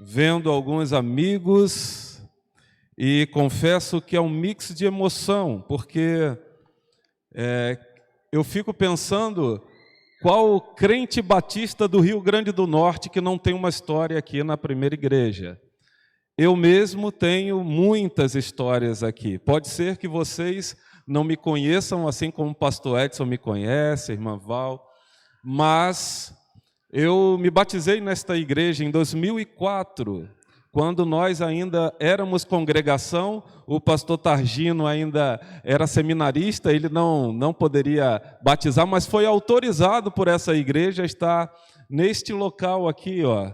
vendo alguns amigos e confesso que é um mix de emoção, porque eu fico pensando qual crente batista do Rio Grande do Norte que não tem uma história aqui na primeira igreja. Eu mesmo tenho muitas histórias aqui. Pode ser que vocês não me conheçam assim como o pastor Edson me conhece, a irmã Val, mas eu me batizei nesta igreja em 2004, quando nós ainda éramos congregação, o pastor Targino ainda era seminarista, ele não poderia batizar, mas foi autorizado por essa igreja a estar neste local aqui, ó,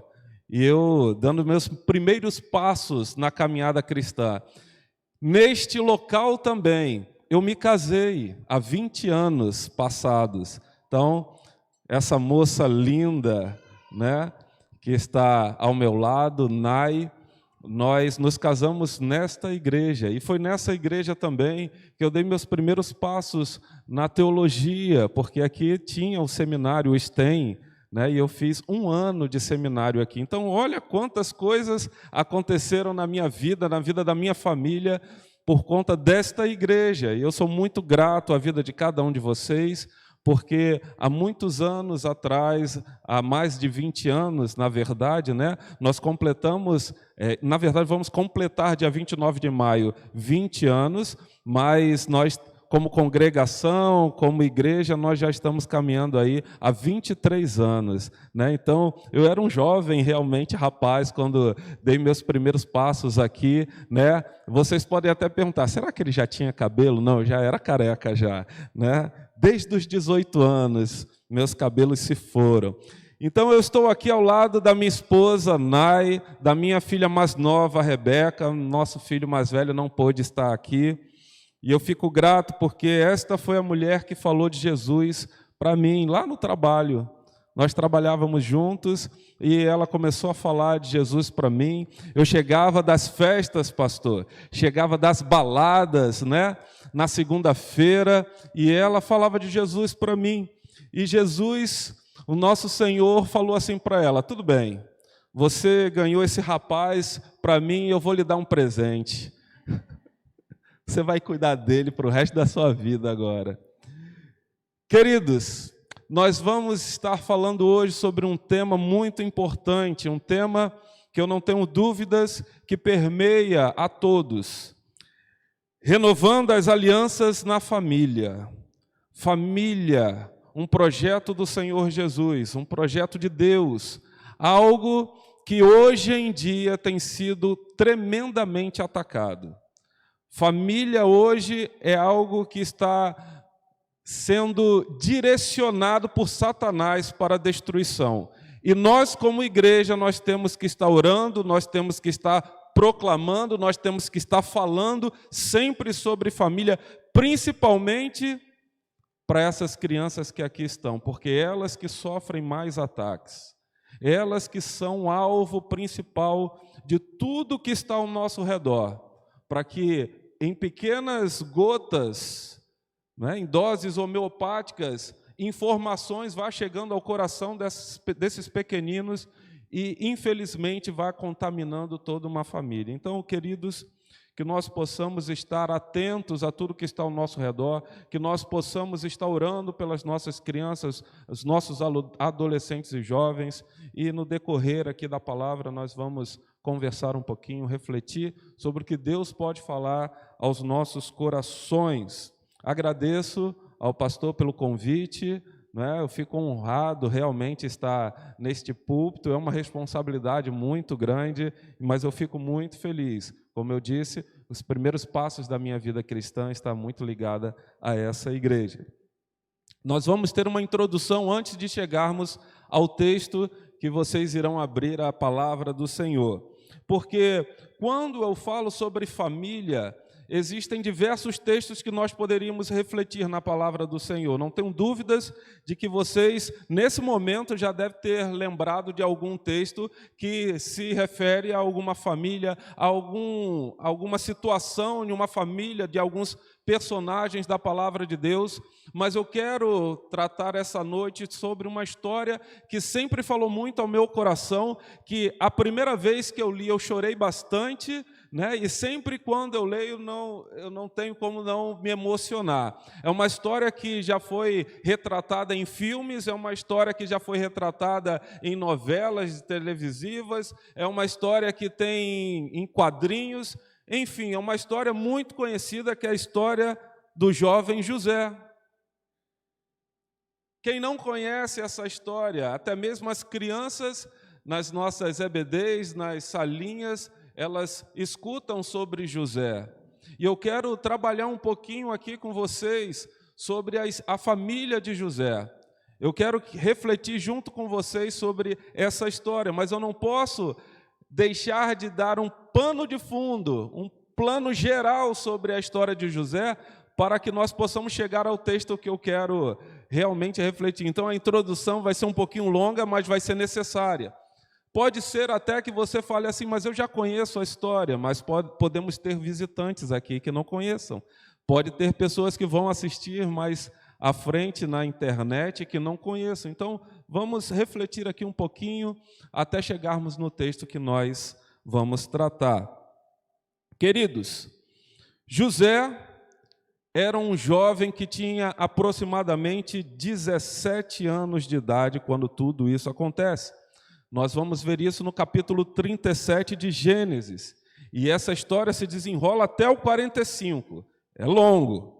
e eu dando meus primeiros passos na caminhada cristã. Neste local também, eu me casei há 20 anos passados. Então, essa moça linda, né, que está ao meu lado, Nai, nós nos casamos nesta igreja. E foi nessa igreja também que eu dei meus primeiros passos na teologia, porque aqui tinha o seminário, o STEM, né, e eu fiz 1 ano de seminário aqui. Então, olha quantas coisas aconteceram na minha vida, na vida da minha família, por conta desta igreja. E eu sou muito grato à vida de cada um de vocês, porque há muitos anos atrás, há mais de 20 anos, na verdade, né, nós completamos, na verdade, vamos completar dia 29 de maio 20 anos, mas nós, como congregação, como igreja, nós já estamos caminhando aí há 23 anos. Né? Então, eu era um jovem, realmente, rapaz, quando dei meus primeiros passos aqui. Né? Vocês podem até perguntar, será que ele já tinha cabelo? Não, eu já era careca já. Né? Desde os 18 anos, meus cabelos se foram. Então, eu estou aqui ao lado da minha esposa, Nai, da minha filha mais nova, Rebeca. Nosso filho mais velho não pôde estar aqui. E eu fico grato porque esta foi a mulher que falou de Jesus para mim, lá no trabalho. Nós trabalhávamos juntos e ela começou a falar de Jesus para mim. Eu chegava das festas, pastor, chegava das baladas, né, na segunda-feira, e ela falava de Jesus para mim. E Jesus, o nosso Senhor, falou assim para ela, tudo bem, você ganhou esse rapaz para mim, eu vou lhe dar um presente. Você vai cuidar dele para o resto da sua vida agora. Queridos, nós vamos estar falando hoje sobre um tema muito importante, um tema que eu não tenho dúvidas que permeia a todos. Renovando as alianças na família. Família, um projeto do Senhor Jesus, um projeto de Deus, algo que hoje em dia tem sido tremendamente atacado. Família hoje é algo que está sendo direcionado por Satanás para a destruição. E nós, como igreja, nós temos que estar orando, nós temos que estar proclamando, nós temos que estar falando sempre sobre família, principalmente para essas crianças que aqui estão, porque elas que sofrem mais ataques, elas que são o alvo principal de tudo que está ao nosso redor, para que em pequenas gotas, né, em doses homeopáticas, informações vá chegando ao coração desses pequeninos e, infelizmente, vai contaminando toda uma família. Então, queridos, que nós possamos estar atentos a tudo que está ao nosso redor, que nós possamos estar orando pelas nossas crianças, os nossos adolescentes e jovens, e no decorrer aqui da palavra nós vamos conversar um pouquinho, refletir sobre o que Deus pode falar aos nossos corações. Agradeço ao pastor pelo convite, né? Eu fico honrado realmente estar neste púlpito, é uma responsabilidade muito grande, mas eu fico muito feliz. Como eu disse, os primeiros passos da minha vida cristã estão muito ligados a essa igreja. Nós vamos ter uma introdução antes de chegarmos ao texto que vocês irão abrir a palavra do Senhor. Porque quando eu falo sobre família, existem diversos textos que nós poderíamos refletir na palavra do Senhor. Não tenho dúvidas de que vocês, nesse momento, já devem ter lembrado de algum texto que se refere a alguma família, a alguma situação em uma família, de alguns personagens da palavra de Deus, mas eu quero tratar essa noite sobre uma história que sempre falou muito ao meu coração, que a primeira vez que eu li eu chorei bastante, né? E sempre quando eu leio eu não tenho como não me emocionar. É uma história que já foi retratada em filmes, é uma história que já foi retratada em novelas televisivas, é uma história que tem em quadrinhos, enfim, é uma história muito conhecida, que é a história do jovem José. Quem não conhece essa história, até mesmo as crianças nas nossas EBDs, nas salinhas, elas escutam sobre José. E eu quero trabalhar um pouquinho aqui com vocês sobre a família de José. Eu quero refletir junto com vocês sobre essa história, mas eu não posso deixar de dar um pano de fundo, um plano geral sobre a história de José, para que nós possamos chegar ao texto que eu quero realmente refletir. Então a introdução vai ser um pouquinho longa, mas vai ser necessária. Pode ser até que você fale assim, mas eu já conheço a história, mas podemos ter visitantes aqui que não conheçam. Pode ter pessoas que vão assistir mais à frente na internet que não conheçam. Então, vamos refletir aqui um pouquinho até chegarmos no texto que nós vamos tratar. Queridos, José era um jovem que tinha aproximadamente 17 anos de idade quando tudo isso acontece. Nós vamos ver isso no capítulo 37 de Gênesis. E essa história se desenrola até o 45. É longo.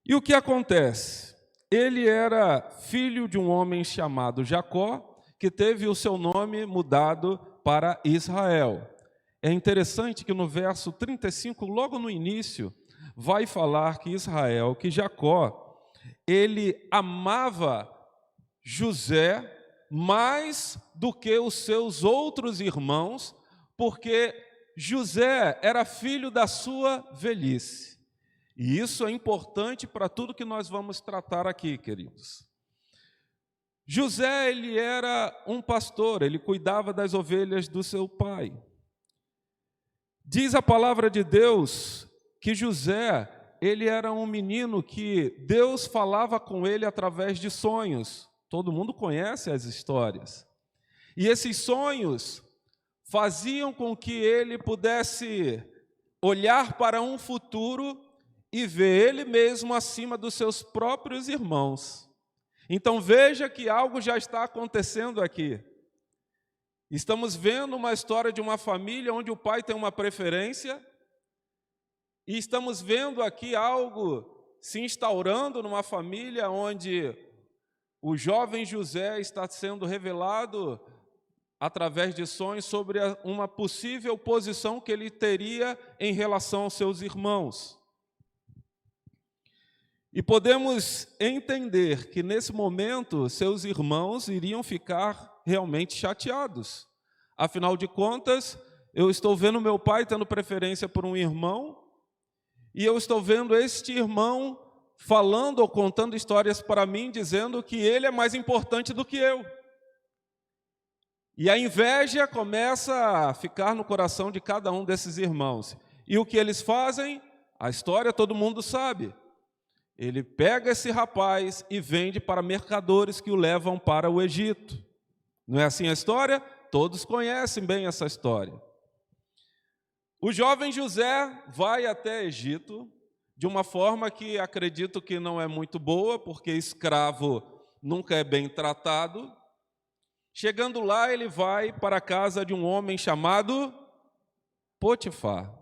E o que acontece? Ele era filho de um homem chamado Jacó, que teve o seu nome mudado para Israel. É interessante que no verso 35, logo no início, vai falar que Israel, que Jacó, ele amava José mais do que os seus outros irmãos, porque José era filho da sua velhice. E isso é importante para tudo que nós vamos tratar aqui, queridos. José, ele era um pastor, ele cuidava das ovelhas do seu pai. Diz a palavra de Deus que José, ele era um menino que Deus falava com ele através de sonhos. Todo mundo conhece as histórias. E esses sonhos faziam com que ele pudesse olhar para um futuro e ver ele mesmo acima dos seus próprios irmãos. Então veja que algo já está acontecendo aqui. Estamos vendo uma história de uma família onde o pai tem uma preferência, e estamos vendo aqui algo se instaurando numa família onde o jovem José está sendo revelado através de sonhos sobre uma possível posição que ele teria em relação aos seus irmãos. E podemos entender que nesse momento seus irmãos iriam ficar realmente chateados. Afinal de contas, eu estou vendo meu pai tendo preferência por um irmão, e eu estou vendo este irmão falando ou contando histórias para mim, dizendo que ele é mais importante do que eu. E a inveja começa a ficar no coração de cada um desses irmãos. E o que eles fazem? A história todo mundo sabe. Ele pega esse rapaz e vende para mercadores que o levam para o Egito. Não é assim a história? Todos conhecem bem essa história. O jovem José vai até Egito de uma forma que acredito que não é muito boa, porque escravo nunca é bem tratado. Chegando lá, ele vai para a casa de um homem chamado Potifar.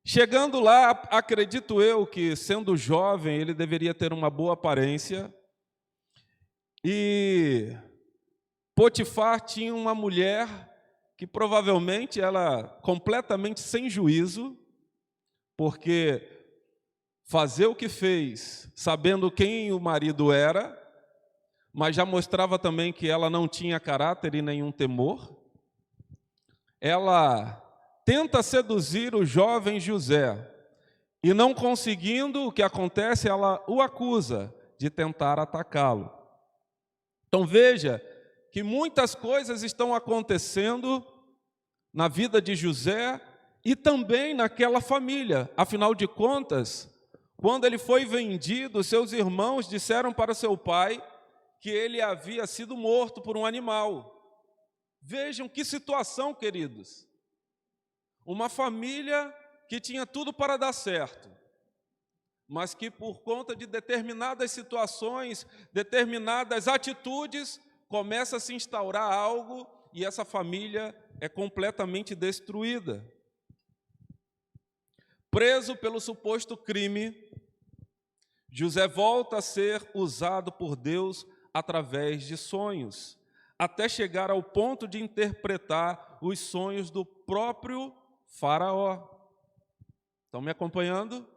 Chegando lá, acredito eu que, sendo jovem, ele deveria ter uma boa aparência. E Potifar tinha uma mulher que provavelmente ela completamente sem juízo, porque fazer o que fez, sabendo quem o marido era, mas já mostrava também que ela não tinha caráter e nenhum temor. Ela tenta seduzir o jovem José, e não conseguindo, o que acontece? Ela o acusa de tentar atacá-lo. Então veja que muitas coisas estão acontecendo na vida de José, e também naquela família. Afinal de contas, quando ele foi vendido, seus irmãos disseram para seu pai que ele havia sido morto por um animal. Vejam que situação, queridos. Uma família que tinha tudo para dar certo, mas que por conta de determinadas situações, determinadas atitudes, começa a se instaurar algo e essa família é completamente destruída. Preso pelo suposto crime, José volta a ser usado por Deus através de sonhos, até chegar ao ponto de interpretar os sonhos do próprio Faraó. Estão me acompanhando?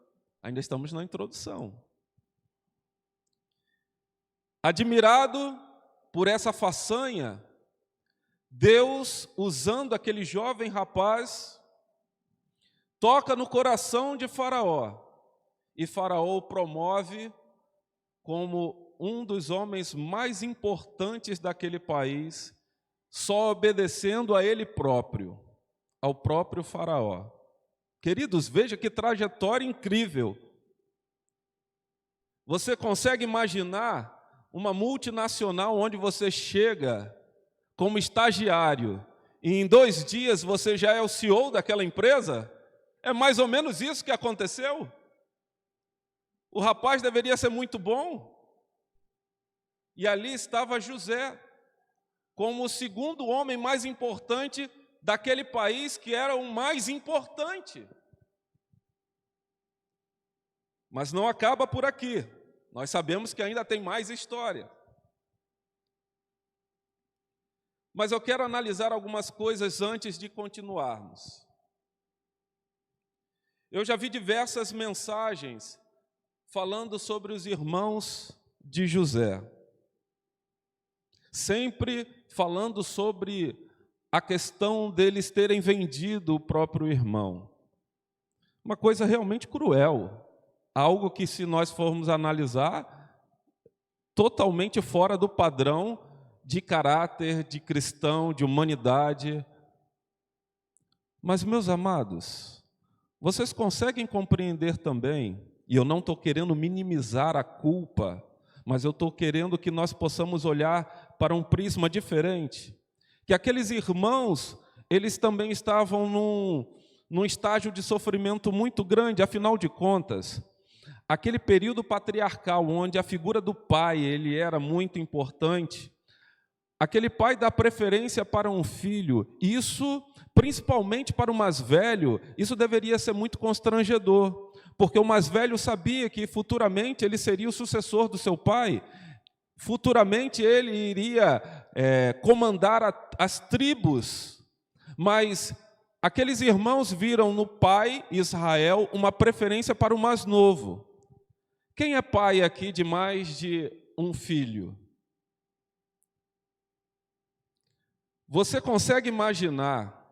Ainda estamos na introdução. Admirado por essa façanha, Deus, usando aquele jovem rapaz, toca no coração de Faraó, e Faraó o promove como um dos homens mais importantes daquele país, só obedecendo a ele próprio, ao próprio Faraó. Queridos, veja que trajetória incrível. Você consegue imaginar uma multinacional onde você chega como estagiário e em 2 dias você já é o CEO daquela empresa? É mais ou menos isso que aconteceu. O rapaz deveria ser muito bom. E ali estava José, como o segundo homem mais importante daquele país, que era o mais importante. Mas não acaba por aqui. Nós sabemos que ainda tem mais história. Mas eu quero analisar algumas coisas antes de continuarmos. Eu já vi diversas mensagens falando sobre os irmãos de José. Sempre falando sobre a questão deles terem vendido o próprio irmão. Uma coisa realmente cruel. Algo que, se nós formos analisar, totalmente fora do padrão de caráter, de cristão, de humanidade. Mas, meus amados, vocês conseguem compreender também, e eu não estou querendo minimizar a culpa, mas eu estou querendo que nós possamos olhar para um prisma diferente, que aqueles irmãos, eles também estavam num estágio de sofrimento muito grande. Afinal de contas, aquele período patriarcal, onde a figura do pai ele era muito importante, aquele pai dá preferência para um filho, isso, principalmente para o mais velho, isso deveria ser muito constrangedor, porque o mais velho sabia que futuramente ele seria o sucessor do seu pai, futuramente ele iria comandar as tribos, mas aqueles irmãos viram no pai Israel uma preferência para o mais novo. Quem é pai aqui de mais de um filho? Você consegue imaginar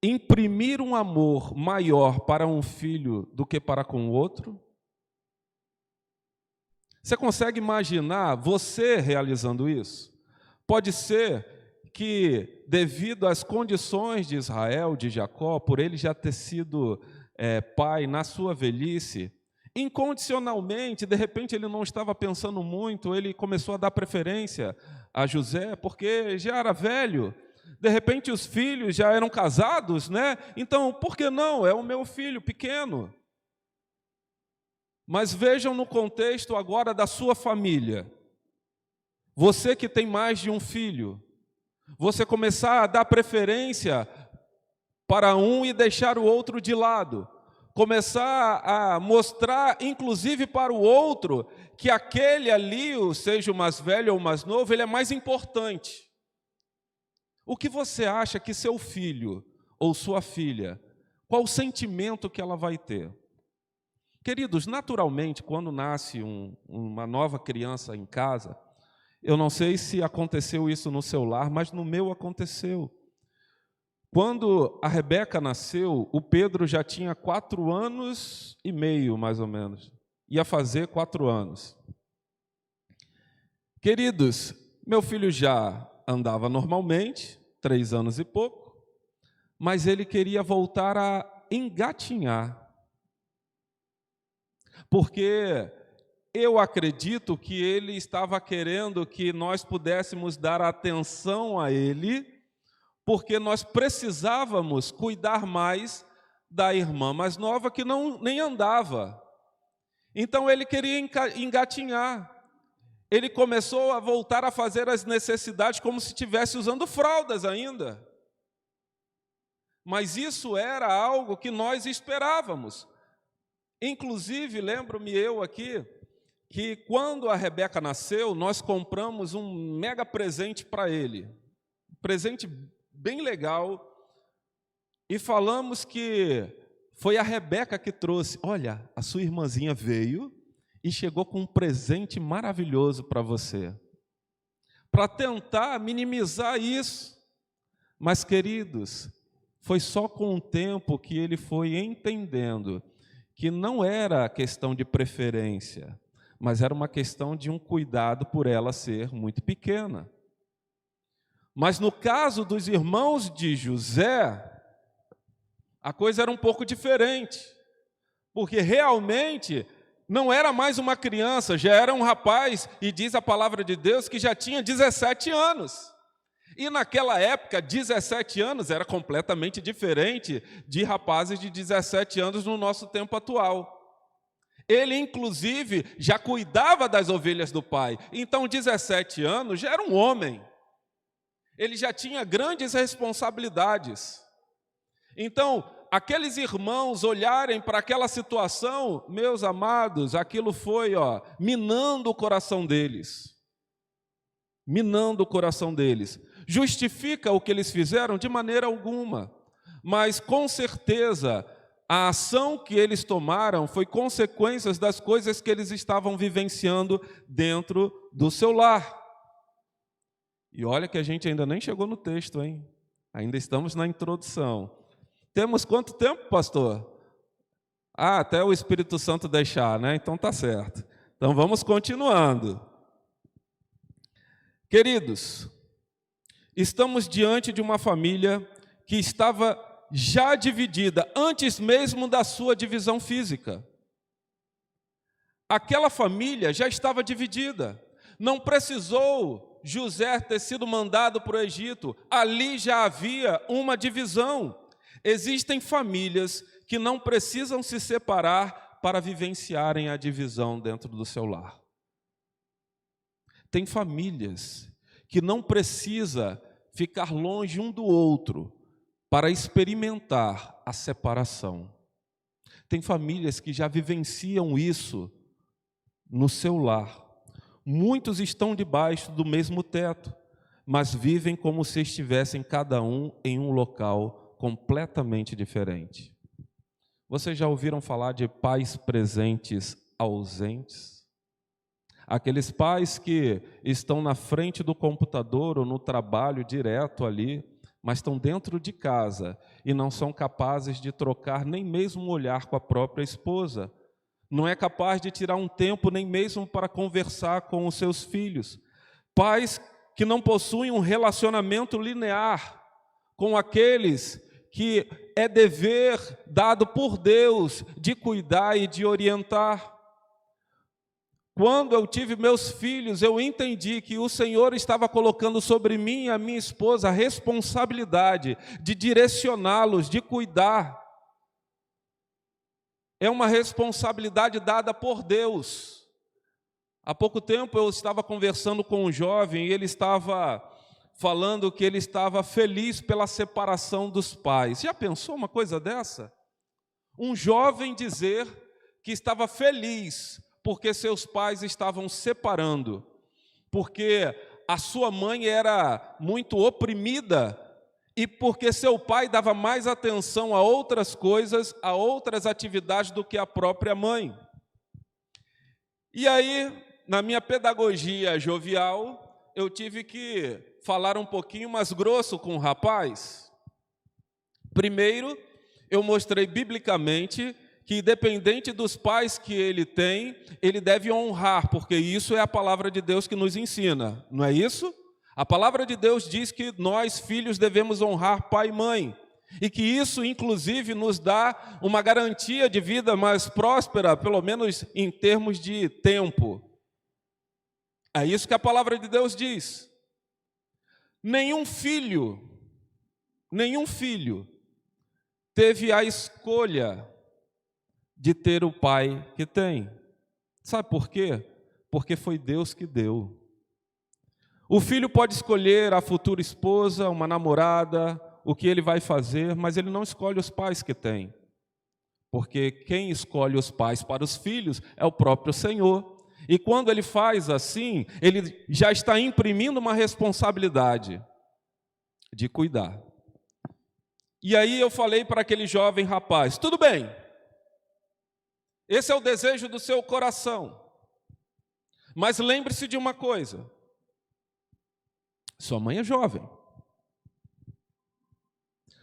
imprimir um amor maior para um filho do que para com o outro? Você consegue imaginar você realizando isso? Pode ser que, devido às condições de Israel, de Jacó, por ele já ter sido pai na sua velhice, incondicionalmente, de repente ele não estava pensando muito, ele começou a dar preferência a José, porque já era velho, de repente os filhos já eram casados, né? Então, por que não? É o meu filho pequeno. Mas vejam no contexto agora da sua família. Você que tem mais de um filho, você começar a dar preferência para um e deixar o outro de lado. Começar a mostrar, inclusive para o outro, que aquele ali, seja o mais velho ou o mais novo, ele é mais importante. O que você acha que seu filho ou sua filha, qual o sentimento que ela vai ter? Queridos, naturalmente, quando nasce uma nova criança em casa, eu não sei se aconteceu isso no seu lar, mas no meu aconteceu. Quando a Rebeca nasceu, o Pedro já tinha 4 anos e meio, mais ou menos. Ia fazer 4 anos. Queridos, meu filho já andava normalmente, 3 anos e pouco, mas ele queria voltar a engatinhar. Porque eu acredito que ele estava querendo que nós pudéssemos dar atenção a ele, porque nós precisávamos cuidar mais da irmã mais nova que nem andava. Então ele queria engatinhar. Ele começou a voltar a fazer as necessidades como se estivesse usando fraldas ainda. Mas isso era algo que nós esperávamos. Inclusive, lembro-me eu aqui, que quando a Rebeca nasceu, nós compramos um mega presente para ele. Um presente bem legal. E falamos que foi a Rebeca que trouxe. Olha, a sua irmãzinha veio e chegou com um presente maravilhoso para você. Para tentar minimizar isso. Mas, queridos, foi só com o tempo que ele foi entendendo que não era questão de preferência, mas era uma questão de um cuidado por ela ser muito pequena. Mas no caso dos irmãos de José, a coisa era um pouco diferente, porque realmente não era mais uma criança, já era um rapaz, e diz a palavra de Deus que já tinha 17 anos. E naquela época, 17 anos era completamente diferente de rapazes de 17 anos no nosso tempo atual. Ele, inclusive, já cuidava das ovelhas do pai. Então, 17 anos já era um homem. Ele já tinha grandes responsabilidades. Então, aqueles irmãos olharem para aquela situação, meus amados, aquilo foi, minando o coração deles. Minando o coração deles. Justifica o que eles fizeram? De maneira alguma. Mas, com certeza, a ação que eles tomaram foi consequências das coisas que eles estavam vivenciando dentro do seu lar. E olha que a gente ainda nem chegou no texto, hein? Ainda estamos na introdução. Temos quanto tempo, pastor? Até o Espírito Santo deixar, né? Então tá certo. Então vamos continuando. Queridos, estamos diante de uma família que estava já dividida, antes mesmo da sua divisão física. Aquela família já estava dividida. Não precisou José ter sido mandado para o Egito. Ali já havia uma divisão. Existem famílias que não precisam se separar para vivenciarem a divisão dentro do seu lar. Tem famílias que não precisam ficar longe um do outro para experimentar a separação. Tem famílias que já vivenciam isso no seu lar. Muitos estão debaixo do mesmo teto, mas vivem como se estivessem cada um em um local completamente diferente. Vocês já ouviram falar de pais presentes ausentes? Aqueles pais que estão na frente do computador ou no trabalho direto ali, mas estão dentro de casa e não são capazes de trocar nem mesmo um olhar com a própria esposa. Não é capaz de tirar um tempo nem mesmo para conversar com os seus filhos. Pais que não possuem um relacionamento linear com aqueles que é dever dado por Deus de cuidar e de orientar. Quando eu tive meus filhos, eu entendi que o Senhor estava colocando sobre mim e a minha esposa a responsabilidade de direcioná-los, de cuidar. É uma responsabilidade dada por Deus. Há pouco tempo eu estava conversando com um jovem e ele estava falando que ele estava feliz pela separação dos pais. Já pensou uma coisa dessa? Um jovem dizer que estava feliz porque seus pais estavam separando, porque a sua mãe era muito oprimida e porque seu pai dava mais atenção a outras coisas, a outras atividades do que a própria mãe. E aí, na minha pedagogia jovial, eu tive que falar um pouquinho mais grosso com o rapaz. Primeiro, eu mostrei biblicamente que, independente dos pais que ele tem, ele deve honrar, porque isso é a palavra de Deus que nos ensina, não é isso? A palavra de Deus diz que nós, filhos, devemos honrar pai e mãe. E que isso, inclusive, nos dá uma garantia de vida mais próspera, pelo menos em termos de tempo. É isso que a palavra de Deus diz. Nenhum filho teve a escolha de ter o pai que tem. Sabe por quê? Porque foi Deus que deu. O filho pode escolher a futura esposa, uma namorada, o que ele vai fazer, mas ele não escolhe os pais que tem. Porque quem escolhe os pais para os filhos é o próprio Senhor. E quando ele faz assim, ele já está imprimindo uma responsabilidade de cuidar. E aí eu falei para aquele jovem rapaz, tudo bem, esse é o desejo do seu coração, mas lembre-se de uma coisa, sua mãe é jovem.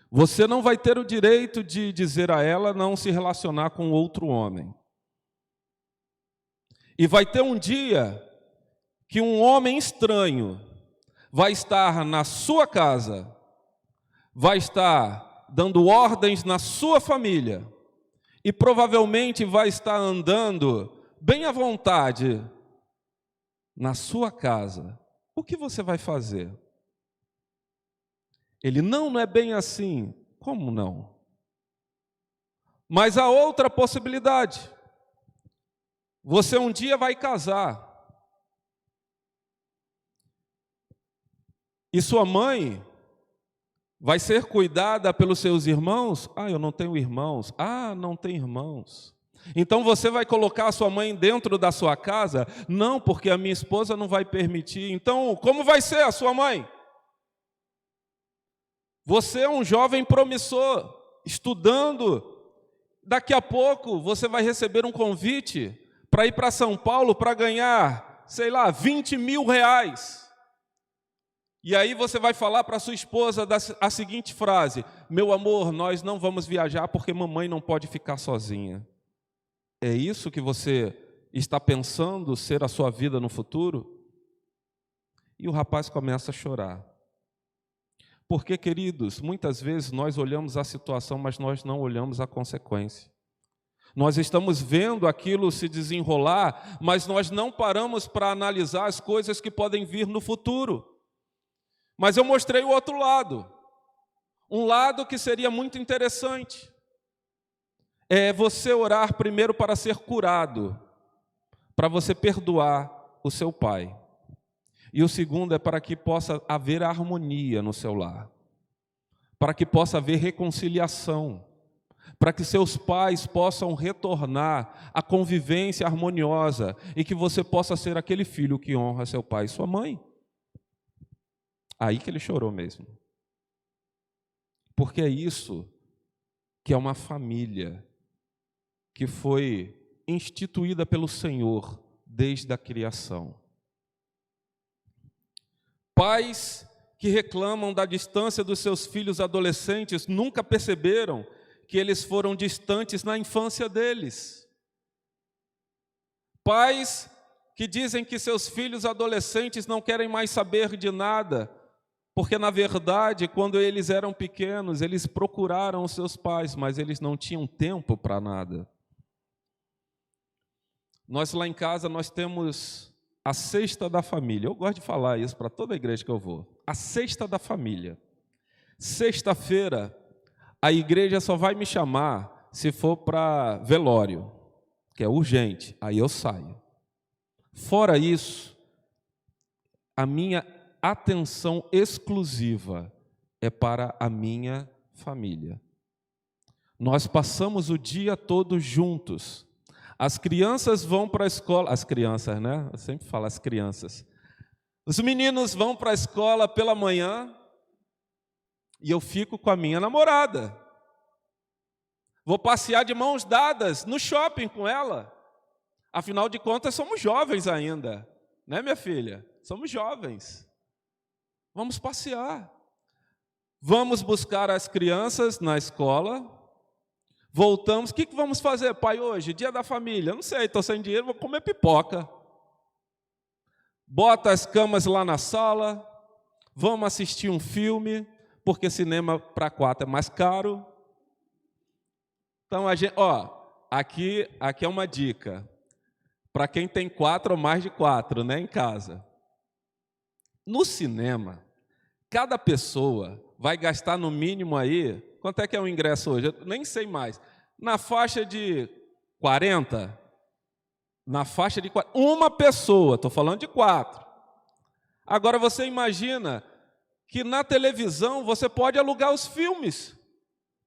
Você não vai ter o direito de dizer a ela não se relacionar com outro homem. E vai ter um dia que um homem estranho vai estar na sua casa, vai estar dando ordens na sua família e provavelmente vai estar andando bem à vontade na sua casa. O que você vai fazer? Ele, não é bem assim. Como não? Mas há outra possibilidade. Você um dia vai casar. E sua mãe vai ser cuidada pelos seus irmãos? Ah, eu não tenho irmãos. Ah, não tem irmãos. Então você vai colocar a sua mãe dentro da sua casa? Não, porque a minha esposa não vai permitir. Então, como vai ser a sua mãe? Você é um jovem promissor, estudando. Daqui a pouco você vai receber um convite para ir para São Paulo para ganhar, sei lá, 20 mil reais. E aí você vai falar para sua esposa a seguinte frase: meu amor, nós não vamos viajar porque mamãe não pode ficar sozinha. É isso que você está pensando ser a sua vida no futuro? E o rapaz começa a chorar. Porque, queridos, muitas vezes nós olhamos a situação, mas nós não olhamos a consequência. Nós estamos vendo aquilo se desenrolar, mas nós não paramos para analisar as coisas que podem vir no futuro. Mas eu mostrei o outro lado. Um lado que seria muito interessante. É você orar primeiro para ser curado, para você perdoar o seu pai. E o segundo é para que possa haver harmonia no seu lar, para que possa haver reconciliação, para que seus pais possam retornar à convivência harmoniosa e que você possa ser aquele filho que honra seu pai e sua mãe. Aí que ele chorou mesmo. Porque é isso que é uma família que foi instituída pelo Senhor desde a criação. Pais que reclamam da distância dos seus filhos adolescentes nunca perceberam que eles foram distantes na infância deles. Pais que dizem que seus filhos adolescentes não querem mais saber de nada, porque, na verdade, quando eles eram pequenos, eles procuraram os seus pais, mas eles não tinham tempo para nada. Nós lá em casa, nós temos a cesta da família. Eu gosto de falar isso para toda a igreja que eu vou. A cesta da família. Sexta-feira, a igreja só vai me chamar se for para velório, que é urgente, aí eu saio. Fora isso, a minha atenção exclusiva é para a minha família. Nós passamos o dia todo juntos. As crianças vão para a escola, as crianças, né? Eu sempre falo as crianças. Os meninos vão para a escola pela manhã e eu fico com a minha namorada. Vou passear de mãos dadas no shopping com ela. Afinal de contas, somos jovens ainda, né, minha filha? Somos jovens. Vamos passear. Vamos buscar as crianças na escola. Voltamos. O que vamos fazer, pai, hoje? Dia da família. Não sei, estou sem dinheiro, vou comer pipoca. Bota as camas lá na sala. Vamos assistir um filme. porque cinema para 4 é mais caro. Então, aqui é uma dica, para quem tem 4 ou mais de 4, né, em casa. No cinema, cada pessoa vai gastar no mínimo aí, quanto é que é o ingresso hoje? Eu nem sei mais. Na faixa de 40, uma pessoa, estou falando de 4. Agora você imagina que na televisão você pode alugar os filmes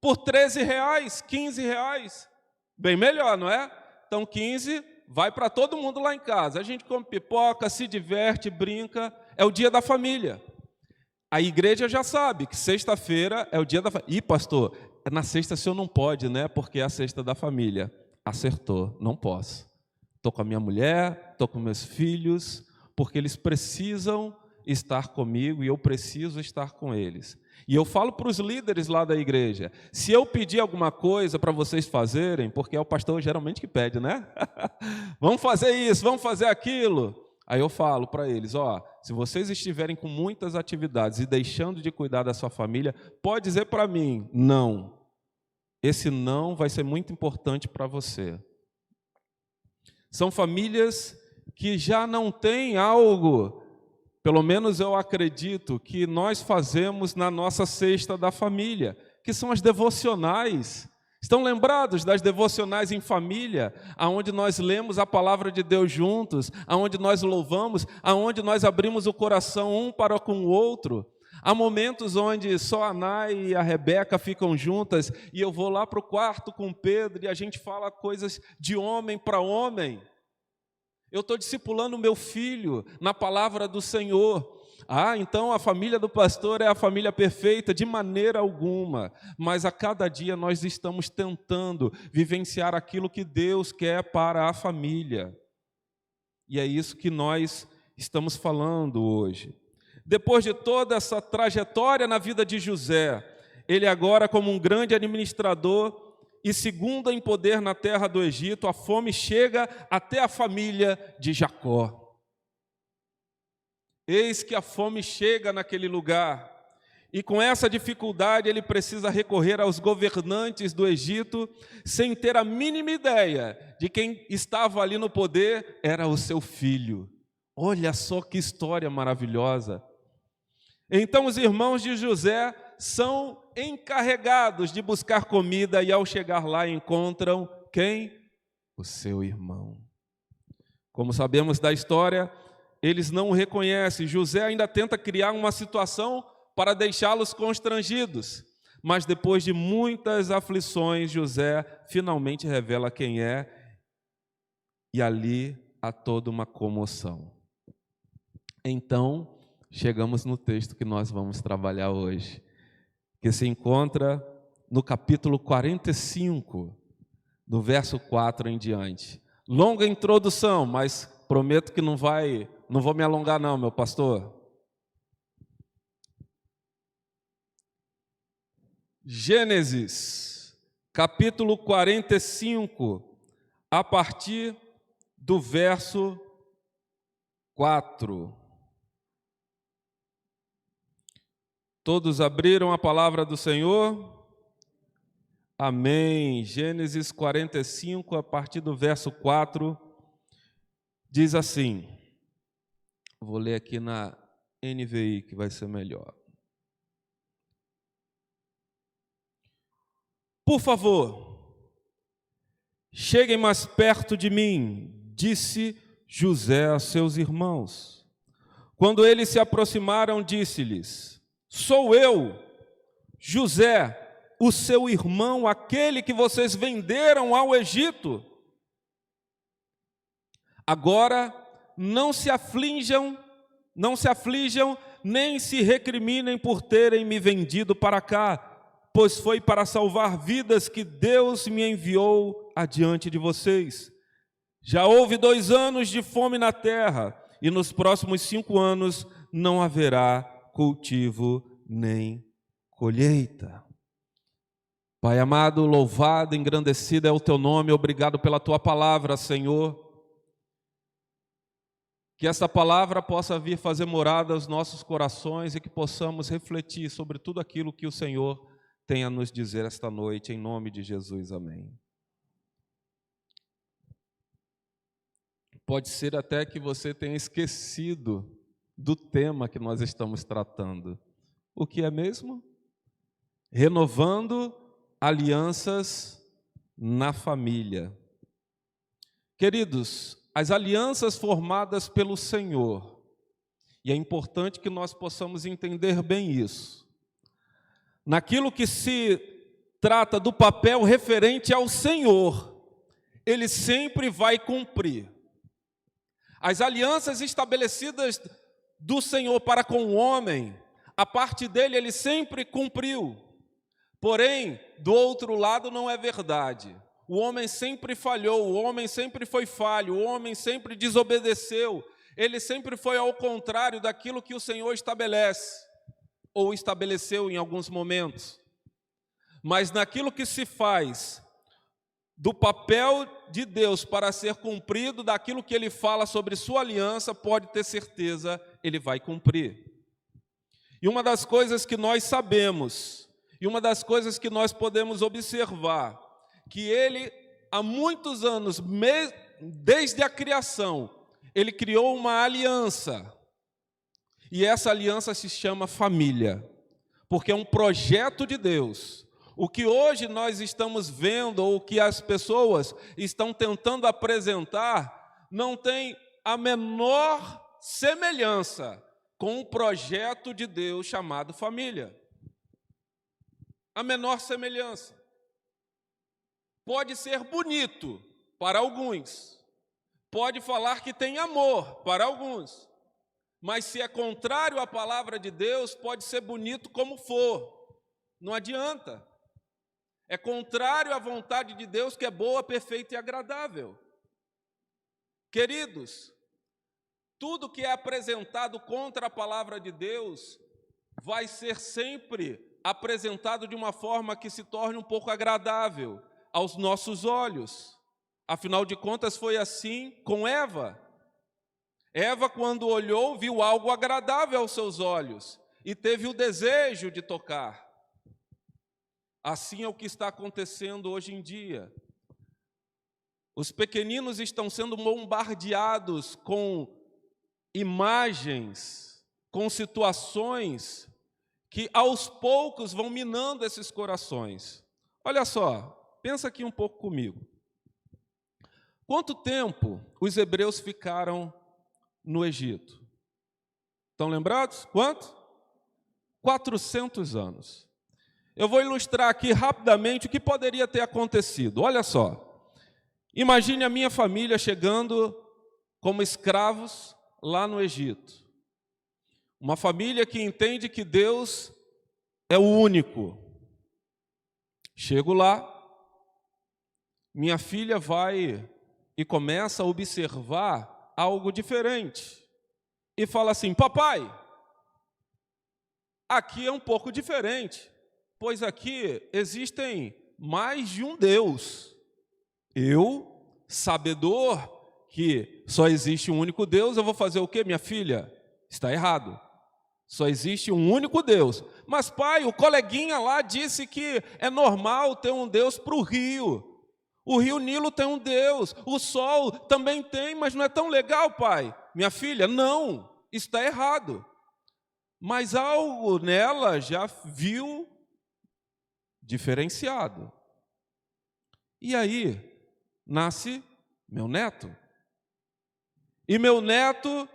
por R$13, R$15. Bem melhor, não é? Então 15 vai para todo mundo lá em casa. A gente come pipoca, se diverte, brinca. É o dia da família. A igreja já sabe que sexta-feira é o dia da família. Ih, pastor, na sexta o senhor não pode, né? Porque é a sexta da família. Acertou, não posso. Estou com a minha mulher, estou com meus filhos, porque eles precisam estar comigo e eu preciso estar com eles. E eu falo para os líderes lá da igreja, se eu pedir alguma coisa para vocês fazerem, porque é o pastor geralmente que pede, né? Vamos fazer isso, vamos fazer aquilo. Aí eu falo para eles, se vocês estiverem com muitas atividades e deixando de cuidar da sua família, pode dizer para mim, não. Esse não vai ser muito importante para você. São famílias que já não têm algo, pelo menos eu acredito, que nós fazemos na nossa cesta da família, que são as devocionais. Estão lembrados das devocionais em família, aonde nós lemos a palavra de Deus juntos, aonde nós louvamos, aonde nós abrimos o coração um para com o outro? Há momentos onde só a Nay e a Rebeca ficam juntas e eu vou lá para o quarto com o Pedro e a gente fala coisas de homem para homem. Eu estou discipulando o meu filho na palavra do Senhor. Então a família do pastor é a família perfeita? De maneira alguma. Mas a cada dia nós estamos tentando vivenciar aquilo que Deus quer para a família. E é isso que nós estamos falando hoje. Depois de toda essa trajetória na vida de José, ele agora, como um grande administrador e segundo em poder na terra do Egito, a fome chega até a família de Jacó. Eis que a fome chega naquele lugar, e com essa dificuldade ele precisa recorrer aos governantes do Egito, sem ter a mínima ideia de quem estava ali no poder era o seu filho. Olha só que história maravilhosa. Então os irmãos de José são encarregados de buscar comida e ao chegar lá encontram quem? O seu irmão. Como sabemos da história, eles não o reconhecem. José ainda tenta criar uma situação para deixá-los constrangidos. Mas depois de muitas aflições, José finalmente revela quem é e ali há toda uma comoção. Então, chegamos no texto que nós vamos trabalhar hoje, que se encontra no capítulo 45, do verso 4 em diante. Longa introdução, mas prometo que não vou me alongar não, meu pastor. Gênesis, capítulo 45, a partir do verso 4. Todos abriram a palavra do Senhor? Amém. Gênesis 45, a partir do verso 4, diz assim, vou ler aqui na NVI, que vai ser melhor. Por favor, cheguem mais perto de mim, disse José a seus irmãos. Quando eles se aproximaram, disse-lhes, sou eu, José, o seu irmão, aquele que vocês venderam ao Egito. Agora não se aflijam, nem se recriminem por terem me vendido para cá, pois foi para salvar vidas que Deus me enviou adiante de vocês. Já houve 2 anos de fome na terra, e nos próximos 5 anos não haverá cultivo nem colheita. Pai amado, louvado, engrandecido é o teu nome, obrigado pela tua palavra, Senhor, Que essa palavra possa vir fazer morada aos nossos corações e que possamos refletir sobre tudo aquilo que o Senhor tem a nos dizer esta noite, em nome de Jesus, amém. Pode ser até que você tenha esquecido do tema que nós estamos tratando. O que é mesmo? Renovando alianças na família. Queridos, as alianças formadas pelo Senhor, e é importante que nós possamos entender bem isso, naquilo que se trata do papel referente ao Senhor, Ele sempre vai cumprir. As alianças estabelecidas do Senhor para com o homem, a parte dele Ele sempre cumpriu. Porém, do outro lado não é verdade. O homem sempre falhou, o homem sempre foi falho, o homem sempre desobedeceu. Ele sempre foi ao contrário daquilo que o Senhor estabelece, ou estabeleceu em alguns momentos. Mas naquilo que se faz do papel de Deus para ser cumprido, daquilo que Ele fala sobre sua aliança, pode ter certeza, Ele vai cumprir. E uma das coisas que nós sabemos, e uma das coisas que nós podemos observar, que Ele, há muitos anos, desde a criação, Ele criou uma aliança. E essa aliança se chama família, porque é um projeto de Deus. O que hoje nós estamos vendo, ou o que as pessoas estão tentando apresentar, não tem a menor semelhança com o projeto de Deus chamado família. A menor semelhança. Pode ser bonito para alguns, pode falar que tem amor para alguns, mas se é contrário à palavra de Deus, pode ser bonito como for, não adianta. É contrário à vontade de Deus, que é boa, perfeita e agradável. Queridos, tudo que é apresentado contra a palavra de Deus vai ser sempre apresentado de uma forma que se torne um pouco agradável aos nossos olhos. Afinal de contas, foi assim com Eva. Eva, quando olhou, viu algo agradável aos seus olhos e teve o desejo de tocar. Assim é o que está acontecendo hoje em dia. Os pequeninos estão sendo bombardeados com imagens, com situações que aos poucos vão minando esses corações. Olha só, pensa aqui um pouco comigo. Quanto tempo os hebreus ficaram no Egito? Estão lembrados? Quanto? 400 anos. Eu vou ilustrar aqui rapidamente o que poderia ter acontecido. Olha só. Imagine a minha família chegando como escravos lá no Egito. Uma família que entende que Deus é o único. Chego lá, minha filha vai e começa a observar algo diferente. E fala assim: papai, aqui é um pouco diferente, pois aqui existem mais de um Deus. Eu, sabedor que só existe um único Deus, eu vou fazer o quê, minha filha? Está errado. Só existe um único Deus. Mas, pai, o coleguinha lá disse que é normal ter um Deus para o rio. O rio Nilo tem um Deus. O sol também tem, mas não é tão legal, pai. Minha filha, não, está errado. Mas algo nela já viu diferenciado. E aí, nasce meu neto. E meu neto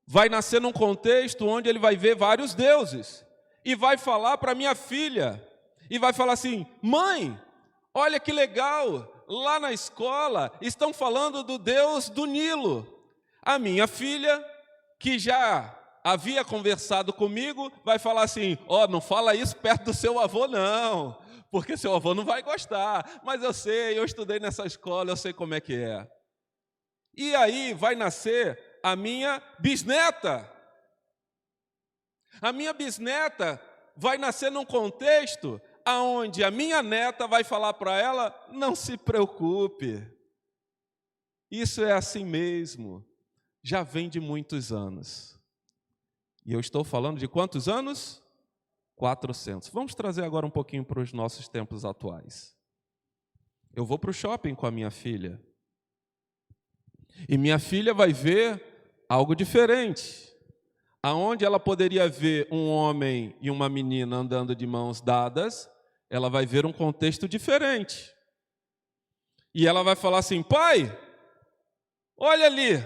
vai nascer num contexto onde ele vai ver vários deuses. E vai falar para minha filha. E vai falar assim: mãe, olha que legal, lá na escola estão falando do Deus do Nilo. A minha filha, que já havia conversado comigo, vai falar assim: ó, não fala isso perto do seu avô não, porque seu avô não vai gostar. Mas eu sei, eu estudei nessa escola, eu sei como é que é. E aí vai nascer a minha bisneta. A minha bisneta vai nascer num contexto aonde a minha neta vai falar para ela: não se preocupe, isso é assim mesmo. já vem de muitos anos. E eu estou falando de quantos anos? 400. Vamos trazer agora um pouquinho para os nossos tempos atuais. Eu vou para o shopping com a minha filha. E minha filha vai ver algo diferente. Aonde ela poderia ver um homem e uma menina andando de mãos dadas, ela vai ver um contexto diferente. E ela vai falar assim: pai, olha ali.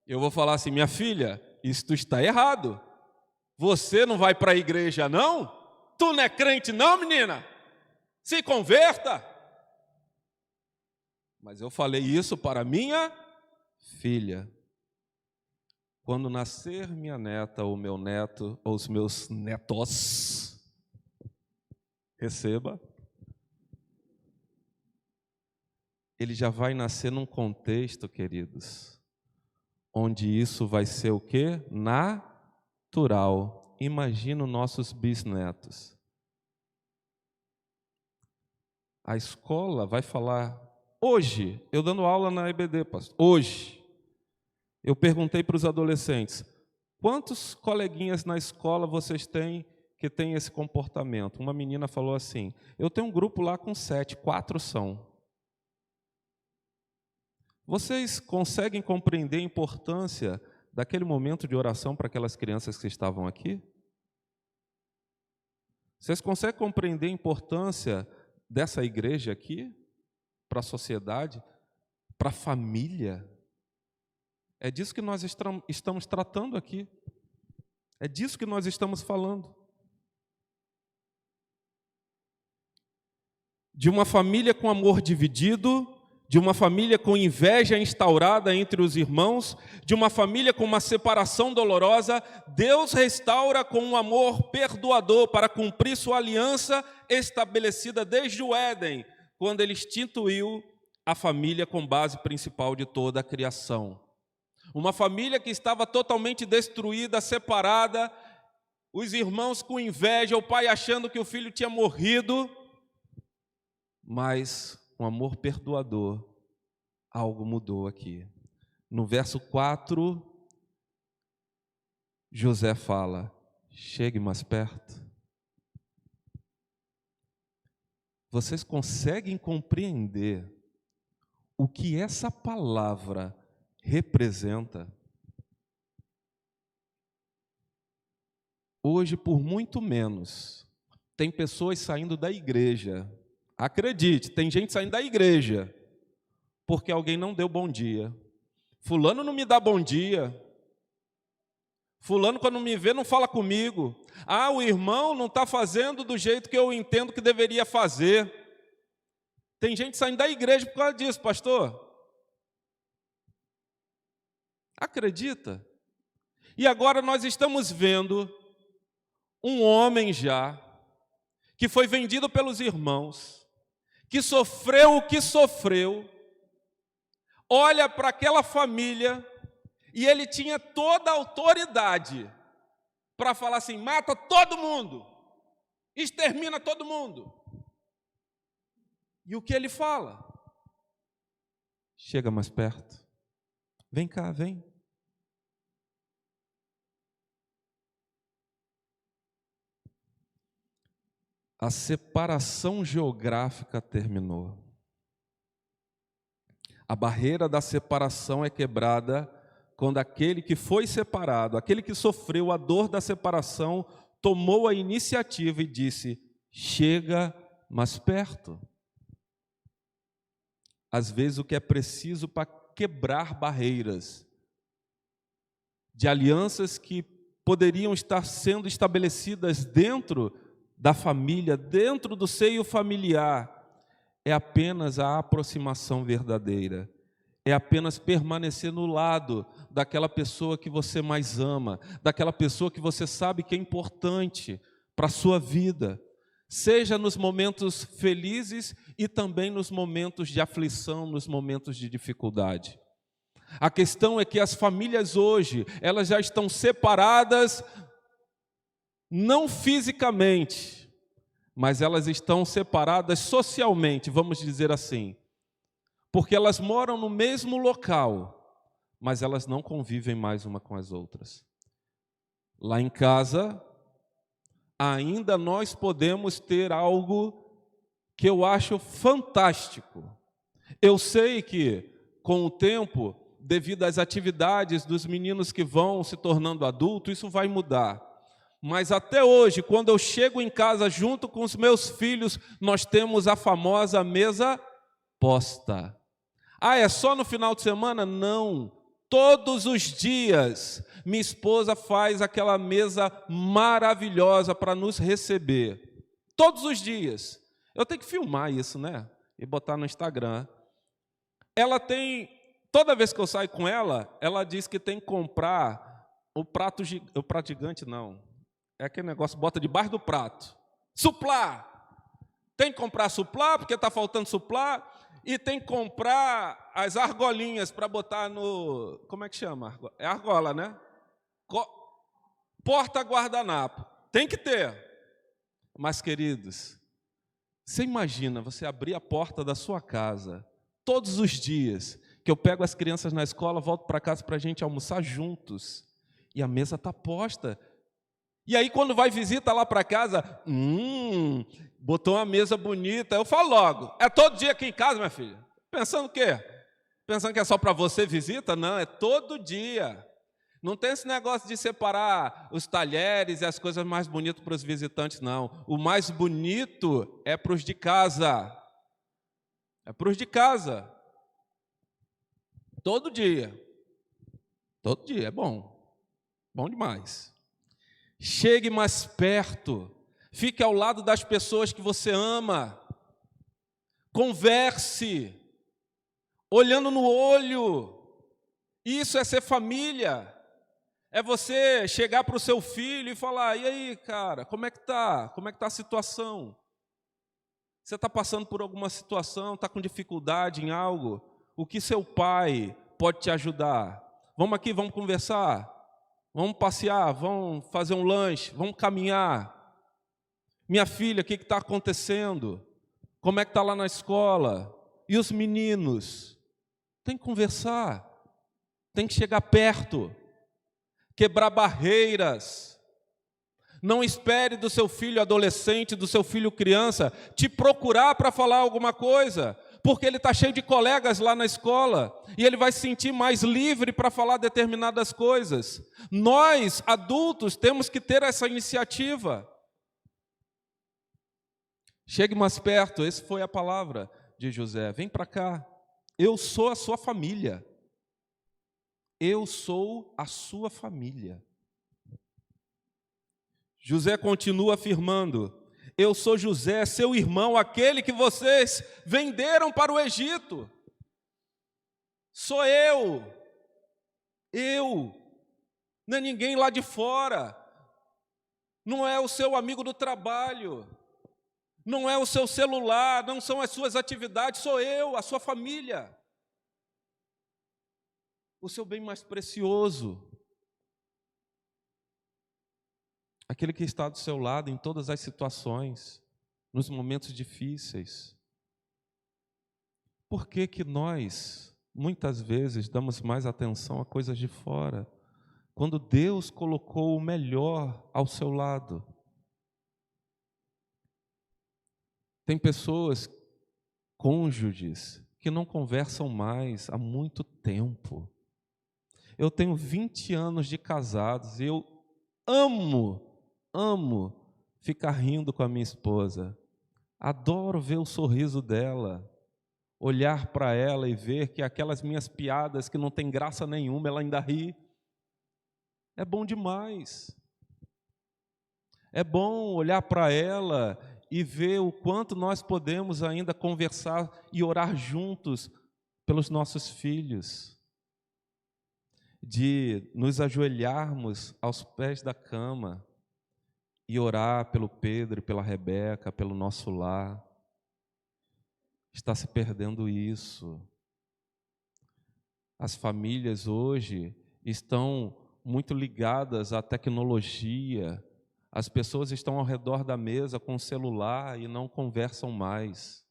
Eu vou falar assim: minha filha, isto está errado. Você não vai para a igreja, não? Tu não é crente, não, menina? Se converta. Mas eu falei isso para minha filha. Quando nascer minha neta ou meu neto, ou os meus netos, receba, ele já vai nascer num contexto, queridos, onde isso vai ser o quê? Natural. Imagina os nossos bisnetos. A escola vai falar, hoje, eu dando aula na EBD, pastor, hoje, eu perguntei para os adolescentes, quantos coleguinhas na escola vocês têm que têm esse comportamento? Uma menina falou assim, eu tenho um grupo lá com 7, 4 são. Vocês conseguem compreender a importância daquele momento de oração para aquelas crianças que estavam aqui? Vocês conseguem compreender a importância dessa igreja aqui para a sociedade, para a família? É disso que nós estamos tratando aqui. É disso que nós estamos falando. De uma família com amor dividido, de uma família com inveja instaurada entre os irmãos, de uma família com uma separação dolorosa, Deus restaura com um amor perdoador para cumprir sua aliança estabelecida desde o Éden, quando Ele instituiu a família como base principal de toda a criação. Uma família que estava totalmente destruída, separada, os irmãos com inveja, o pai achando que o filho tinha morrido, mas um amor perdoador, algo mudou aqui. No verso 4, José fala, chegue mais perto. Vocês conseguem compreender o que essa palavra representa? Hoje, por muito menos, tem pessoas saindo da igreja. Acredite, tem gente saindo da igreja porque alguém não deu bom dia. Fulano não me dá bom dia. Fulano, quando me vê, não fala comigo. Ah, o irmão não está fazendo do jeito que eu entendo que deveria fazer. Tem gente saindo da igreja por causa disso, pastor. Acredita? E agora nós estamos vendo um homem já, que foi vendido pelos irmãos, que sofreu o que sofreu, olha para aquela família e ele tinha toda a autoridade para falar assim, mata todo mundo, extermina todo mundo. E o que ele fala? Chega mais perto. Vem cá, vem. A separação geográfica terminou. A barreira da separação é quebrada quando aquele que foi separado, aquele que sofreu a dor da separação, tomou a iniciativa e disse, chega mais perto. Às vezes o que é preciso para quebrar barreiras de alianças que poderiam estar sendo estabelecidas dentro da família, dentro do seio familiar, é apenas a aproximação verdadeira, é apenas permanecer no lado daquela pessoa que você mais ama, daquela pessoa que você sabe que é importante para a sua vida, seja nos momentos felizes e também nos momentos de aflição, nos momentos de dificuldade. A questão é que as famílias hoje, elas já estão separadas, não fisicamente, mas elas estão separadas socialmente, vamos dizer assim, porque elas moram no mesmo local, mas elas não convivem mais uma com as outras. Lá em casa, ainda nós podemos ter algo que eu acho fantástico. Eu sei que, com o tempo, devido às atividades dos meninos que vão se tornando adultos, isso vai mudar. Mas até hoje, quando eu chego em casa junto com os meus filhos, nós temos a famosa mesa posta. Ah, é só no final de semana? Não. Todos os dias, minha esposa faz aquela mesa maravilhosa para nos receber. Todos os dias. Eu tenho que filmar isso, né? E botar no Instagram. Ela tem, toda vez que eu saio com ela, ela diz que tem que comprar o prato gigante, não. É aquele negócio, bota debaixo do prato. Suplá! Tem que comprar suplá, porque está faltando suplá. E tem que comprar as argolinhas para botar no... Como é que chama? É argola, né? Porta-guardanapo. Tem que ter. Mas, queridos, você imagina você abrir a porta da sua casa todos os dias, que eu pego as crianças na escola, volto para casa para a gente almoçar juntos, e a mesa está posta. E aí, quando vai visita lá para casa, botou uma mesa bonita, eu falo logo, é todo dia aqui em casa, minha filha? Pensando o quê? Pensando que é só para você visita? Não, é todo dia. Não tem esse negócio de separar os talheres e as coisas mais bonitas para os visitantes, não. O mais bonito é para os de casa. É para os de casa. Todo dia. Todo dia, é bom. Bom demais. Chegue mais perto, fique ao lado das pessoas que você ama, converse, olhando no olho. Isso é ser família. É você chegar para o seu filho e falar, e aí, cara, como é que está? Como é que está a situação? Você está passando por alguma situação, está com dificuldade em algo? O que seu pai pode te ajudar? Vamos aqui, vamos conversar? Vamos passear, vamos fazer um lanche, vamos caminhar. Minha filha, o que está acontecendo? Como é que está lá na escola? E os meninos? Tem que conversar, tem que chegar perto, quebrar barreiras. Não espere do seu filho adolescente, do seu filho criança, te procurar para falar alguma coisa, porque ele está cheio de colegas lá na escola, e ele vai se sentir mais livre para falar determinadas coisas. Nós, adultos, temos que ter essa iniciativa. Chegue mais perto, essa foi a palavra de José. Vem para cá, eu sou a sua família. Eu sou a sua família. José continua afirmando, eu sou José, seu irmão, aquele que vocês venderam para o Egito. Sou eu. Não é ninguém lá de fora. Não é o seu amigo do trabalho. Não é o seu celular, não são as suas atividades, sou eu, a sua família. O seu bem mais precioso. Aquele que está do seu lado em todas as situações, nos momentos difíceis. Por que que nós, muitas vezes, damos mais atenção a coisas de fora, quando Deus colocou o melhor ao seu lado? Tem pessoas, cônjuges, que não conversam mais há muito tempo. Eu tenho 20 anos de casados e eu amo ficar rindo com a minha esposa. Adoro ver o sorriso dela, olhar para ela e ver que aquelas minhas piadas que não tem graça nenhuma, ela ainda ri. É bom demais. É bom olhar para ela e ver o quanto nós podemos ainda conversar e orar juntos pelos nossos filhos. De nos ajoelharmos aos pés da cama e orar pelo Pedro e pela Rebeca, pelo nosso lar. Está se perdendo isso. As famílias hoje estão muito ligadas à tecnologia. As pessoas estão ao redor da mesa com o celular e não conversam mais.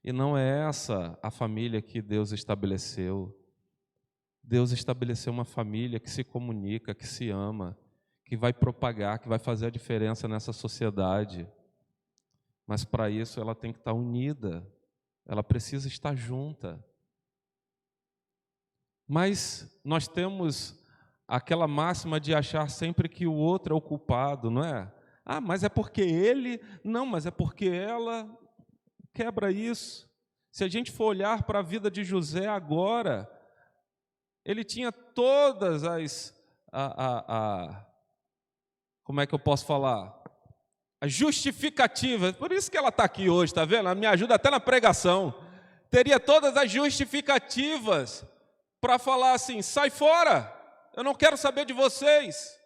E não é essa a família que Deus estabeleceu. Deus estabeleceu uma família que se comunica, que se ama, que vai propagar, que vai fazer a diferença nessa sociedade. Mas para isso ela tem que estar unida, ela precisa estar junta. Mas nós temos aquela máxima de achar sempre que o outro é o culpado, não é? Ah, mas é porque ele, não, mas é porque ela. Quebra isso. Se a gente for olhar para a vida de José agora, ele tinha todas as, como é que eu posso falar? As justificativas. Por isso que ela está aqui hoje, está vendo? Ela me ajuda até na pregação. Teria todas as justificativas para falar assim: sai fora, eu não quero saber de vocês.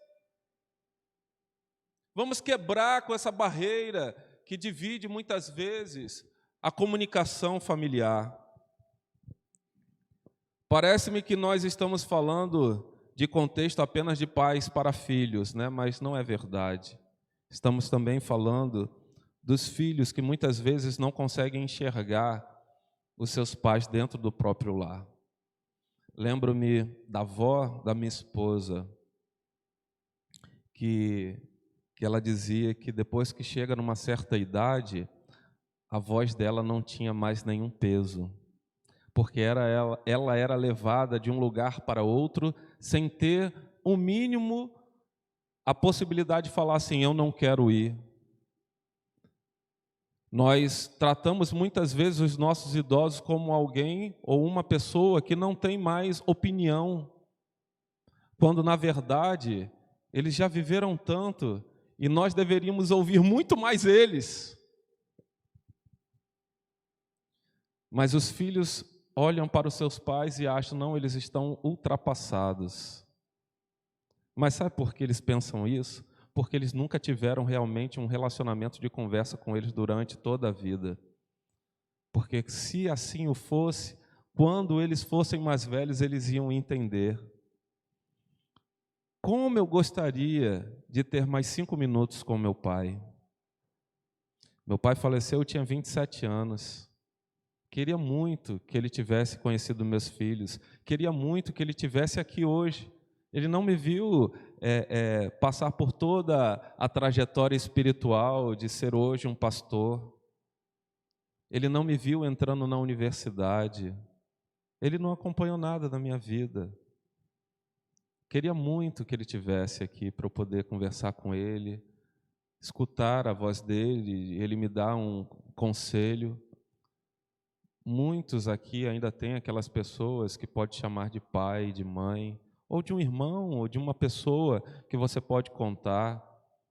Vamos quebrar com essa barreira que divide muitas vezes a comunicação familiar. Parece-me que nós estamos falando de contexto apenas de pais para filhos, né? Mas não é verdade. Estamos também falando dos filhos que muitas vezes não conseguem enxergar os seus pais dentro do próprio lar. Lembro-me da avó da minha esposa, que ela dizia que depois que chega numa certa idade, a voz dela não tinha mais nenhum peso, porque ela era levada de um lugar para outro sem ter o mínimo a possibilidade de falar assim: eu não quero ir. Nós tratamos muitas vezes os nossos idosos como alguém ou uma pessoa que não tem mais opinião, quando na verdade eles já viveram tanto e nós deveríamos ouvir muito mais eles. Mas os filhos olham para os seus pais e acham: não, eles estão ultrapassados. Mas sabe por que eles pensam isso? Porque eles nunca tiveram realmente um relacionamento de conversa com eles durante toda a vida. Porque se assim o fosse, quando eles fossem mais velhos, eles iam entender. Como eu gostaria de ter mais 5 minutos com meu pai. Meu pai faleceu, eu tinha 27 anos. Queria muito que ele tivesse conhecido meus filhos. Queria muito que ele tivesse aqui hoje. Ele não me viu passar por toda a trajetória espiritual de ser hoje um pastor. Ele não me viu entrando na universidade. Ele não acompanhou nada da minha vida. Queria muito que ele tivesse aqui para eu poder conversar com ele, escutar a voz dele, ele me dar um conselho. Muitos aqui ainda têm aquelas pessoas que pode chamar de pai, de mãe, ou de um irmão, ou de uma pessoa que você pode contar,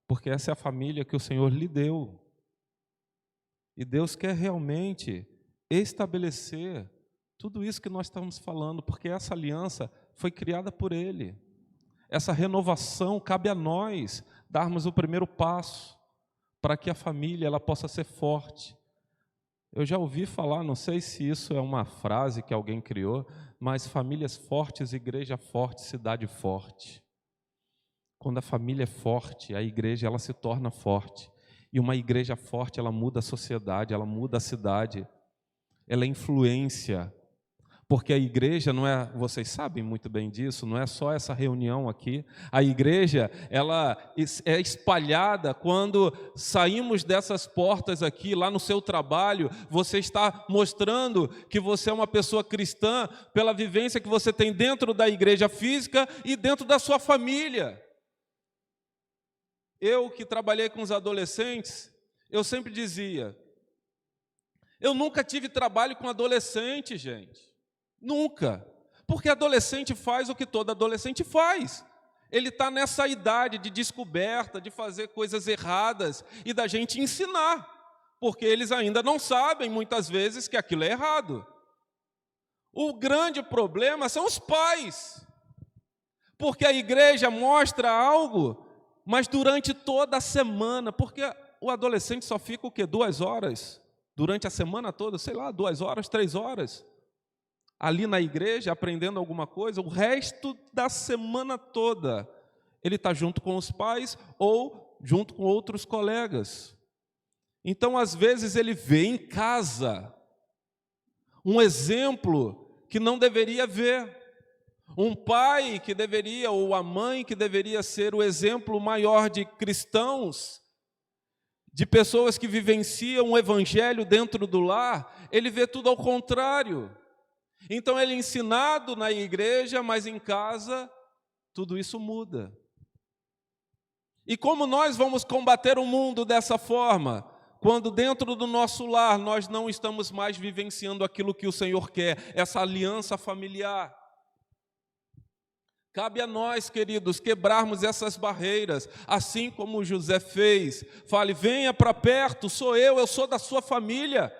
porque essa é a família que o Senhor lhe deu. E Deus quer realmente estabelecer tudo isso que nós estamos falando, porque essa aliança foi criada por Ele. Essa renovação cabe a nós darmos o primeiro passo para que a família ela possa ser forte. Eu já ouvi falar, não sei se isso é uma frase que alguém criou, mas famílias fortes, igreja forte, cidade forte. Quando a família é forte, a igreja ela se torna forte. E uma igreja forte, ela muda a sociedade, ela muda a cidade. Ela é influência. Porque a igreja não é, vocês sabem muito bem disso, não é só essa reunião aqui. A igreja, ela é espalhada quando saímos dessas portas aqui, lá no seu trabalho, você está mostrando que você é uma pessoa cristã pela vivência que você tem dentro da igreja física e dentro da sua família. Eu que trabalhei com os adolescentes, eu sempre dizia, eu nunca tive trabalho com adolescente, gente. Nunca. Porque adolescente faz o que todo adolescente faz. Ele está nessa idade de descoberta, de fazer coisas erradas e da gente ensinar. Porque eles ainda não sabem, muitas vezes, que aquilo é errado. O grande problema são os pais. Porque a igreja mostra algo, mas durante toda a semana. Porque o adolescente só fica o quê? 2 horas? Durante a semana toda, sei lá, 2 horas, 3 horas. Ali na igreja, aprendendo alguma coisa, o resto da semana toda, ele está junto com os pais ou junto com outros colegas. Então, às vezes, ele vê em casa um exemplo que não deveria ver. Um pai que deveria, ou a mãe que deveria ser o exemplo maior de cristãos, de pessoas que vivenciam o evangelho dentro do lar, ele vê tudo ao contrário. Então ele é ensinado na igreja, mas em casa tudo isso muda. E como nós vamos combater o mundo dessa forma? Quando dentro do nosso lar nós não estamos mais vivenciando aquilo que o Senhor quer, essa aliança familiar. Cabe a nós, queridos, quebrarmos essas barreiras, assim como José fez. Fale, venha para perto, sou eu sou da sua família.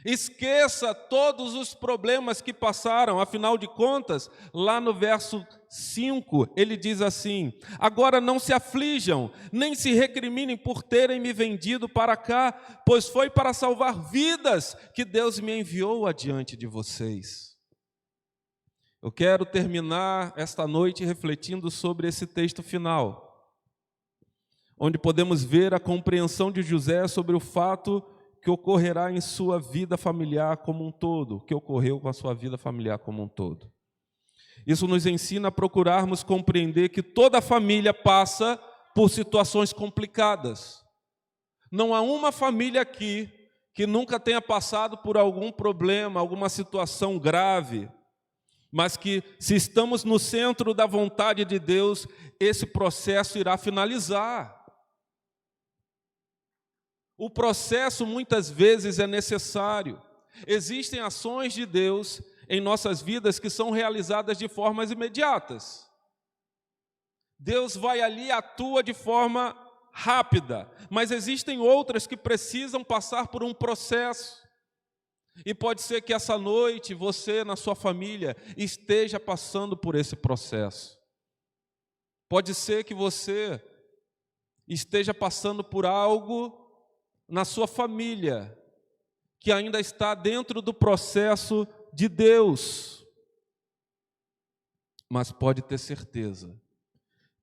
Esqueça todos os problemas que passaram, afinal de contas, lá no verso 5, ele diz assim: agora não se aflijam, nem se recriminem por terem me vendido para cá, pois foi para salvar vidas que Deus me enviou adiante de vocês. Eu quero terminar esta noite refletindo sobre esse texto final, onde podemos ver a compreensão de José sobre o fato que ocorrerá em sua vida familiar como um todo, que ocorreu com a sua vida familiar como um todo. Isso nos ensina a procurarmos compreender que toda família passa por situações complicadas. Não há uma família aqui que nunca tenha passado por algum problema, alguma situação grave, mas que, se estamos no centro da vontade de Deus, esse processo irá finalizar. O processo muitas vezes é necessário. Existem ações de Deus em nossas vidas que são realizadas de formas imediatas. Deus vai ali e atua de forma rápida, mas existem outras que precisam passar por um processo. E pode ser que essa noite você, na sua família, esteja passando por esse processo. Pode ser que você esteja passando por algo na sua família que ainda está dentro do processo de Deus. Mas pode ter certeza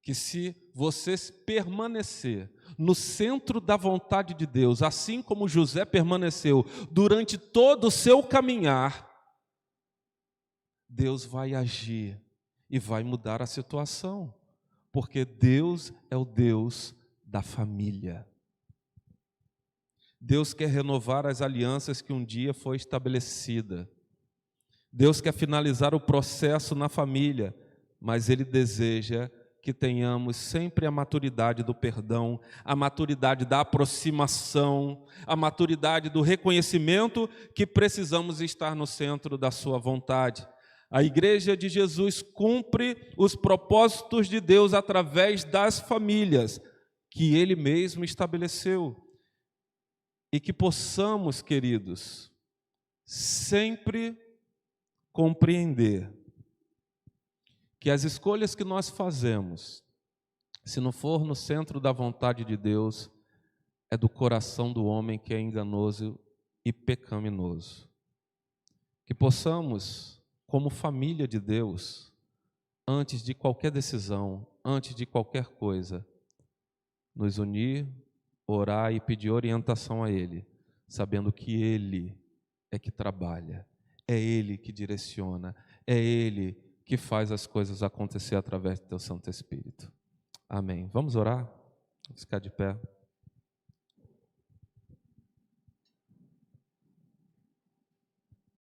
que se você permanecer no centro da vontade de Deus, assim como José permaneceu durante todo o seu caminhar, Deus vai agir e vai mudar a situação, porque Deus é o Deus da família. Deus quer renovar as alianças que um dia foi estabelecida. Deus quer finalizar o processo na família, mas Ele deseja que tenhamos sempre a maturidade do perdão, a maturidade da aproximação, a maturidade do reconhecimento que precisamos estar no centro da sua vontade. A Igreja de Jesus cumpre os propósitos de Deus através das famílias que Ele mesmo estabeleceu. E que possamos, queridos, sempre compreender que as escolhas que nós fazemos, se não for no centro da vontade de Deus, é do coração do homem que é enganoso e pecaminoso. Que possamos, como família de Deus, antes de qualquer decisão, antes de qualquer coisa, nos unir, orar e pedir orientação a Ele, sabendo que Ele é que trabalha, é Ele que direciona, é Ele que faz as coisas acontecer através do Teu Santo Espírito. Amém. Vamos orar? Vamos ficar de pé.